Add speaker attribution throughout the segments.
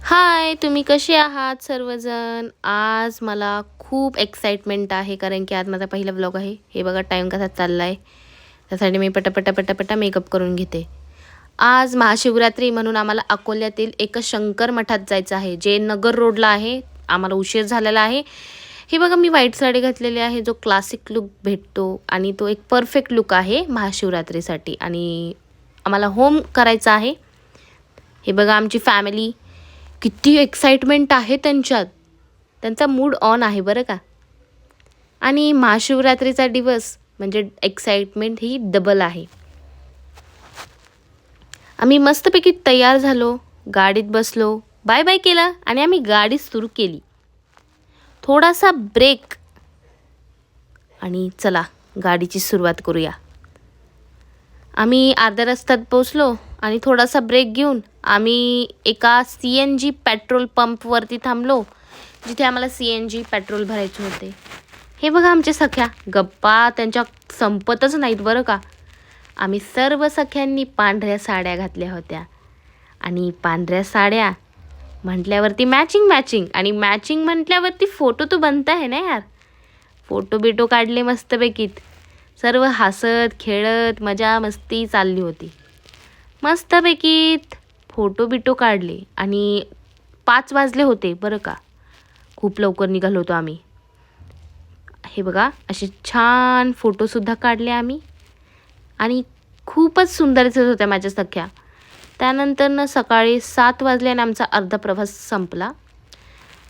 Speaker 1: हाय, तुम्ही कसे आहात सर्वजण? आज मला खूप एक्साइटमेंट आहे कारण की आज माझा पहिला व्लॉग आहे. हे बघा टाईम कसा चालला आहे. त्यासाठी मी पटापटा मेकअप करून घेते. आज महाशिवरात्री म्हणून आम्हाला अकोल्यातील एका शंकर मठात जायचं आहे, जे नगर रोडला आहे. आम्हाला उशीर झालेला आहे. हे बघा मी व्हाईट साडी घातलेली आहे, जो क्लासिक लुक भेटतो आणि तो एक परफेक्ट लुक आहे महाशिवरात्रीसाठी. आणि आम्हाला होम करायचा आहे. हे बघा आमची फॅमिली किती एक्साइटमेंट आहे त्यांच्यात. त्यांचा मूड ऑन आहे बरं का. आणि महाशिवरात्रीचा दिवस म्हणजे एक्साइटमेंट ही डबल आहे. आम्ही मस्तपैकी तयार झालो, गाडीत बसलो, बाय बाय केला आणि आम्ही गाडी सुरू केली. थोडासा ब्रेक आणि चला गाडीची सुरुवात करूया. आम्ही अर्ध्या रस्त्यात पोचलो आणि थोडासा ब्रेक घेऊन आम्ही एका CNG पेट्रोल पंपवरती थांबलो, जिथे आम्हाला CNG पेट्रोल भरायचे होते. हे बघा आमच्या सख्या गप्पा त्यांच्या संपतच नाहीत बरं का. आम्ही सर्व सख्यांनी पांढऱ्या साड्या घातल्या होत्या आणि पांढऱ्या साड्या म्हटल्यावरती मॅचिंग आणि मॅचिंग म्हटल्यावरती फोटो तो बनता है ना यार. फोटो बिटो काढले मस्तपैकीत. सर्व हसत खेळत मजा मस्ती चालली होती. मस्तपैकीत फोटो बिटो काढले आणि 5 वाजले होते बरं का. खूप लवकर निघालो होतो आम्ही. हे बघा असे छान फोटोसुद्धा काढले आम्ही आणि खूपच सुंदर दिसत होत्या माझ्या सख्या. त्यानंतर सकाळी 7 वाजल्याने आमचा अर्धा प्रवास संपला.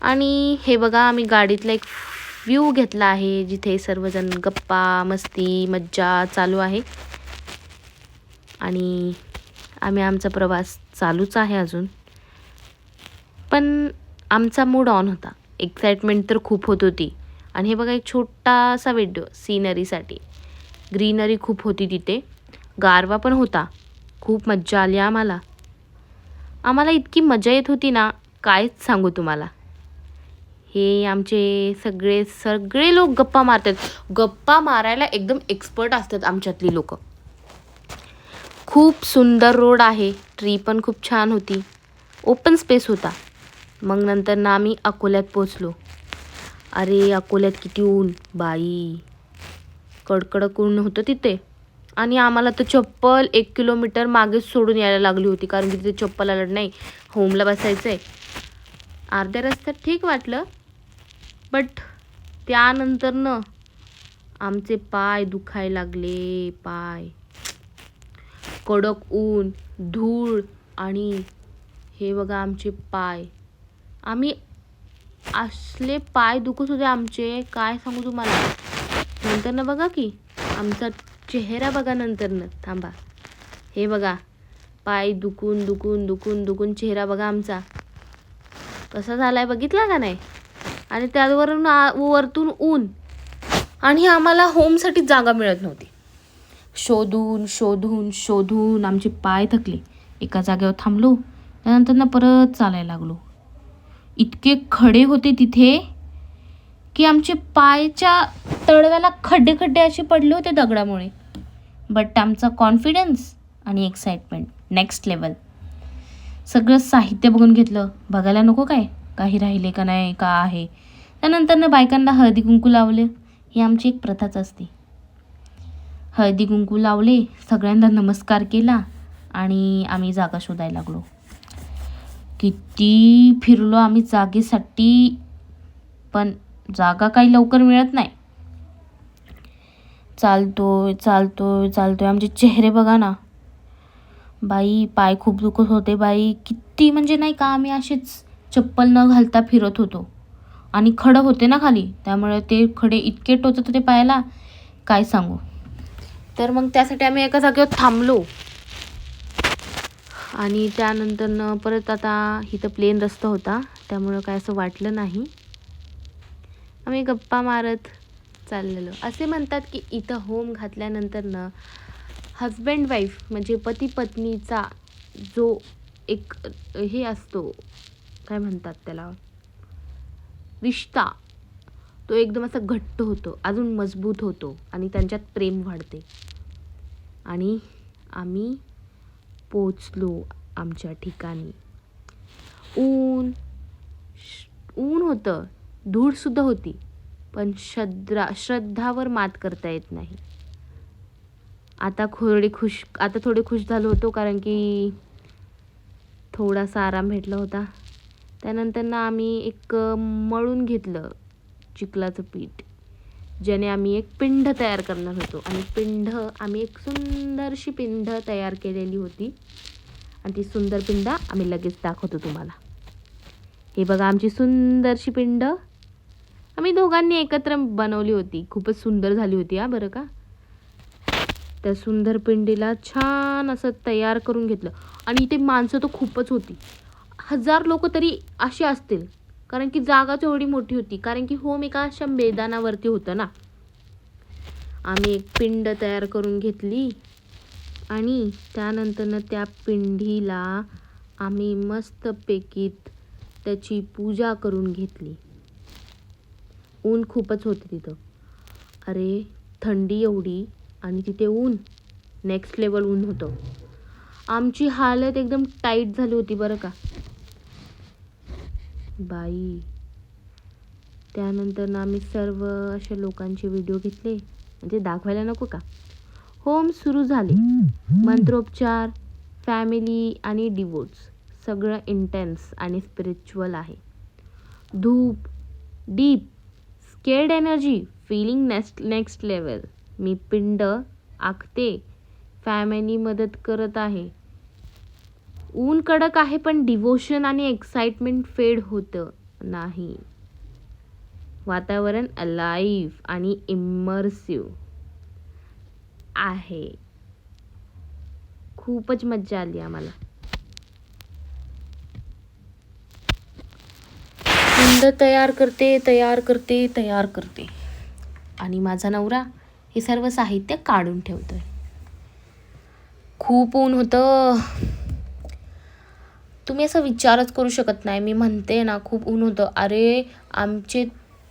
Speaker 1: आणि हे बघा आम्ही गाडीतला एक व्ह्यू घेतला आहे, जिथे सर्वजण गप्पा मस्ती मज्जा चालू आहे. आणि आम्ही आमचा प्रवास चालूच आहे अजून. पण आमचा मूड ऑन होता. एक्साइटमेंट तर खूप होत होती. आणि हे बघा एक छोटासा व्हिडिओ सीनरीसाठी. ग्रीनरी खूप होती तिथे, गारवा पण होता. खूप मज्जा आली आम्हाला. आम्हाला इतकी मजा येत होती ना, कायच सांगू तुम्हाला. हे आमचे सगळे लोक गप्पा मारतात. गप्पा मारायला एकदम एक्सपर्ट असतात आमच्यातली लोक. खूप सुंदर रोड आहे. ट्री पण खूप छान होती. ओपन स्पेस होता. मग नंतर ना आम्ही अकोल्यात पोचलो. अरे अकोल्यात किती ऊन बाई. कडकडक ऊन होतं तिथे. आणि आम्हाला तर चप्पल 1 किलोमीटर मागेच सोडून यायला लागली होती, कारण की तिथे चप्पल आलं नाही. होमला बसायचं आहे. अर्ध्या रस्त्यात ठीक वाटलं, बट त्यानंतर न आमचे पाय दुखायला लागले. पाय कडक ऊन धूळ आणि हे बघा आमचे पाय. आम्ही असले पाय दुखत होते आमचे, काय सांगू तुम्हाला. नंतर ना बघा की आमचा चेहरा बघा नंतर ना. थांबा, हे बघा पाय दुखून चेहरा बघा आमचा कसा झालाय, बघितला का नाही. आणि त्यावरून वरतून ऊन. आणि आम्हाला होमसाठी जागा मिळत नव्हती. शोधून आमचे पाय थकले. एका जागेवर थांबलो. त्यानंतर ना परत चालायला लागलो. इतके खडे होते तिथे की आमचे पायच्या तळव्याला खड्डे असे पडले होते दगडामुळे. बट आमचा कॉन्फिडन्स आणि एक्साइटमेंट नेक्स्ट लेवल. सगळं साहित्य बघून घेतलं. बघायला नको काय काही राहिले का नाही का आहे. त्यानंतर ना बायकांना हळदी कुंकू लावले. ही आमची एक प्रथाच असते. हळदी कुंकू लावले, सगळ्यांना नमस्कार केला आणि आम्ही जागा शोधायला लागलो. किती फिरलो आम्ही जागेसाठी, पण जागा काही लवकर मिळत नाही. चालतोय आमचे चेहरे बघा ना बाई. पाय खूप दुखत होते बाई. किती म्हणजे नाही का, आम्ही असेच चप्पल न घालता फिरत होतो. आणि खडं होते ना खाली, त्यामुळे ते खडे इतके टोचत होते पायाला, काय सांगू. तर मग त्यासाठी आम्ही एका जागेवर थांबलो. आणि त्यानंतर परत आता इथं प्लेन रस्ता होता, त्यामुळं काय असं वाटलं नाही. आम्ही गप्पा मारत चाललेलो. असे म्हणतात की इथं होम घातल्यानंतर हजबंड वाईफ म्हणजे पती पत्नीचा जो एक हे असतो, काय म्हणतात त्याला, रिश्ता, तो एकदम असा घट्ट होतो, अजून मजबूत होतो आणि त्यांच्यात प्रेम वाढते. आणि आम्ही पोचलो आमच्या ठिकाणी. ऊन ऊन होतं, धूळसुद्धा होती, पण श्रद्धावर मात करता येत नाही. आता थोडे खुश झालो होतो, कारण की थोडासा आराम भेटला होता. त्यानंतर ना आम्ही एक मळून घेतलं चिखलाचं पीठ, ज्याने आम्ही एक पिंड तयार करणार होतो. आणि आम्ही एक सुंदरशी पिंड तयार केलेली होती, आणि ती सुंदर पिंड आम्ही लगेच दाखवतो तुम्हाला. हे बघा आमची सुंदरशी पिंड आम्ही दोघांनी एकत्र बनवली होती. खूपच सुंदर झाली होती बरं का. त्या सुंदर पिंडीला छान असं तयार करून घेतलं. आणि इथे माणसं तर खूपच होती, 1000 लोक तरी अशी असतील, कारण की जागाच एवढी मोठी होती. कारण की होम एका अशा मैदानावरती होतं ना. आम्ही एक पिंड तयार करून घेतली, आणि त्यानंतर त्या पिंडीला आम्ही मस्तपैकी त्याची पूजा करून घेतली. ऊन खूपच होते तिथं. अरे थंडी एवढी, आणि तिथे ऊन, नेक्स्ट लेवल ऊन होतं. आमची हालत एकदम टाईट झाली होती बरं का बाई. त्यानंतर आम्ही सर्व अशा लोकांचे व्हिडिओ घेतले, म्हणजे दाखवायला नको का. होम सुरू झाले. मंत्रोपचार, फॅमिली आणि डिवोट्स, सगळं इंटेन्स आणि स्पिरिच्युअल आहे. धूप, डीप, sacred energy, feeling next level. मी पिंड आखते, फॅमिली मदत करत आहे. ऊन कडक आहे, पण डिवोशन आणि एक्साइटमेंट फेड होतं नाही. वातावरण अलाइव्ह आणि इमर्सिव्ह आहे. खूपच मज्जा आली आम्हाला. पिंड तयार करते आणि माझा नवरा हे सर्व साहित्य काढून ठेवतोय. खूप ऊन होतं, तुम्ही असं विचारच करू शकत नाही. मी म्हणते ना, खूप ऊन होतं. अरे आमचे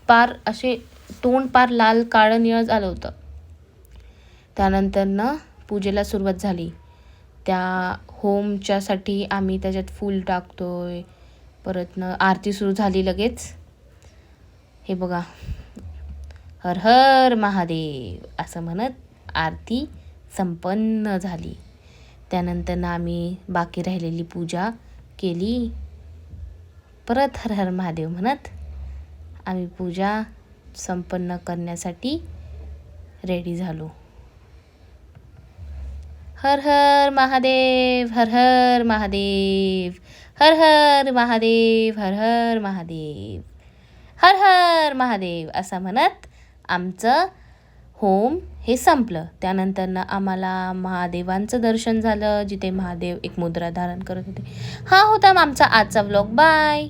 Speaker 1: पार असे तोंड पार लाल काळं निळं झालं होतं. त्यानंतर ना पूजेला सुरुवात झाली. त्या होमच्यासाठी आम्ही त्याच्यात फूल टाकतोय. परत ना आरती सुरू झाली लगेच. हे बघा, हर हर महादेव असं म्हणत आरती संपन्न झाली. त्यानंतर ना आम्ही बाकी राहिलेली पूजा केली. परत हर हर महादेव म्हणत आम्ही पूजा संपन्न करण्यासाठी रेडी झालो. हर हर महादेव, हर हर महादेव, हर हर महादेव, हर हर महादेव, हर हर महादेव असं म्हणत आमचं होम हे संपलं. त्यानंतर आम्हाला महादेवांचं दर्शन झालं, जिथे महादेव एक मुद्रा धारण करत होते. हा होता आमचा आजचा व्लॉग. बाय.